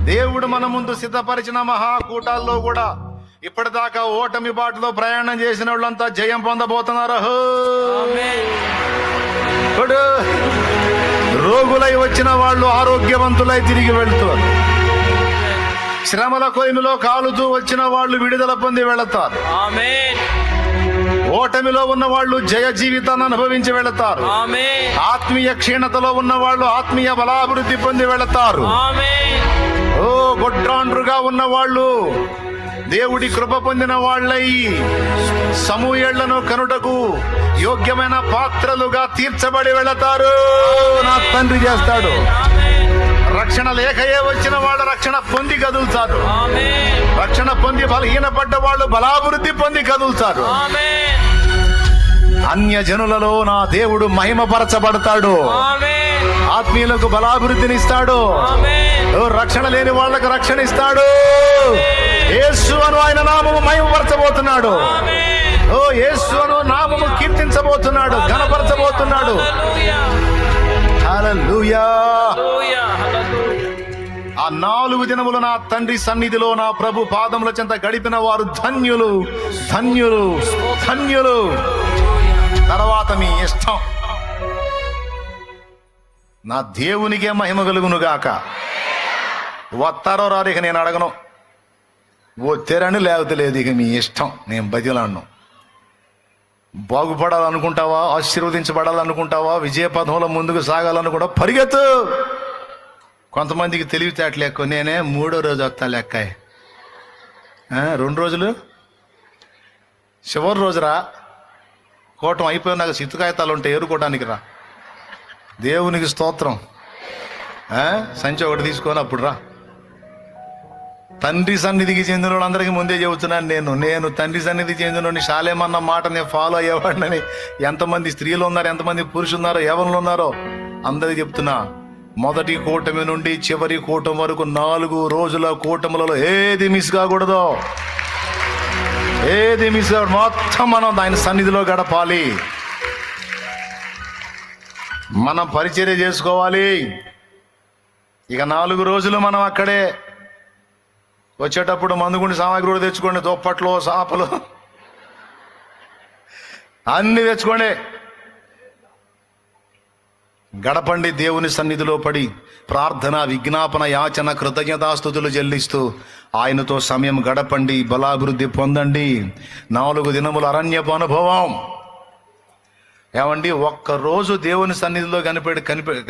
దేవుడు మన ముందు సిద్ధపరిచిన మహాకూటాల్లో కూడా ఇప్పటిదాకా ఓటమి బాటలో ప్రయాణం చేసిన వాళ్ళంతా జయం పొందబోతున్నారు. ఇప్పుడు రోగులై వచ్చిన వాళ్ళు ఆరోగ్యవంతులై తిరిగి వెళ్తారు. శ్రమల కొయ్యలో కాలుతూ వచ్చిన వాళ్ళు విడుదల పొంది వెళతారు. ఓటమిలో ఉన్న వాళ్ళు జయ జీవితాన్ని అనుభవించి వెళతారు. ఆత్మీయ క్షీణతలో ఉన్న వాళ్ళు ఆత్మీయ బలాభివృద్ధి పొంది వెళతారు. ఓ గొడ్రాండ్రుగా ఉన్న వాళ్ళు దేవుడి కృప పొందిన వాళ్ళై సమూయేళ్లను కనుటకు యోగ్యమైన పాత్రలుగా తీర్చబడి వెళతారు. నా తండ్రి చేస్తాడు. రక్షణ లేకయే వచ్చిన వాళ్ళు రక్షణ పొంది కదులుతారు. రక్షణ పొంది బలహీనపడ్డ వాళ్ళు బలాభివృద్ధి పొంది కదులుతారు. అన్య జనులలో నా దేవుడు మహిమపరచబడతాడు. ఆత్మీయులకు బలాభివృద్ధిని ఇస్తాడు. రక్షణ లేని వాళ్ళకు రక్షణ ఇస్తాడు. యేసు అను ఆయన నామము మహిమపరచబోతున్నాడు. ఓ యేసు అను నామము కీర్తించబోతున్నాడు, ఘనపరచబోతున్నాడు. హల్లెలూయా. ఆ 4 దినములు నా తండ్రి సన్నిధిలో నా ప్రభు పాదముల చెంత గడిపిన వారు ధన్యులు, ధన్యులు, ధన్యులు. తర్వాత మీ ఇష్టం. నా దేవునికే మహిమ కలుగును గాక. వస్తారో రారు ఇక నేను అడగను. వచ్చారని లేకపోతే లేదు, ఇక మీ ఇష్టం. నేను బదిలాను. బాగుపడాలనుకుంటావా, ఆశీర్వదించబడాలనుకుంటావా, విజయ పదంలో ముందుకు సాగాలనుకుంటా పరిగెత్తు. కొంతమందికి తెలివితేటలు ఎక్కువ. నేనే 3వ రోజు వస్తా లెక్క. 2 రోజులు చివరి రోజు రా. కోటం అయిపోయి నాకు సిత్తుకాయతాలు ఉంటాయి, ఏరుకోవడానికి రా. దేవునికి స్తోత్రం. సంచి ఒకటి తీసుకొని అప్పుడు రా. తండ్రి సన్నిధికి చెందిన వాళ్ళందరికీ ముందే చెబుతున్నాను. నేను తండ్రి సన్నిధికి చెందిన శాలేమన్న మాట నేను ఫాలో అయ్యేవాడిని. ఎంతమంది స్త్రీలు ఉన్నారు, ఎంతమంది పురుషులు ఉన్నారో, ఎవరు ఉన్నారో అందరికీ చెప్తున్నా. మొదటి కూటమి నుండి చివరి కూటమి వరకు 4 రోజుల కూటములలో ఏది మిస్ కాకూడదు. ఏది మిస్ కాకూడదు. మొత్తం మనం ఆయన సన్నిధిలో గడపాలి. మనం పరిచర్య చేసుకోవాలి. ఇక 4 రోజులు మనం అక్కడే. వచ్చేటప్పుడు మందుగుండి సామాగ్రి కూడా తెచ్చుకోండి. దుప్పట్లు, సాపలు అన్ని తెచ్చుకోండి. గడపండి. దేవుని సన్నిధిలో పడి ప్రార్థన, విజ్ఞాపన, యాచన, కృతజ్ఞతాస్తుతులు చెల్లిస్తూ ఆయనతో సమయం గడపండి. బలాభివృద్ధి పొందండి. 4 దినముల అరణ్యపు అనుభవం. ఏమండి, ఒక్కరోజు దేవుని సన్నిధిలో కనిపెట్టి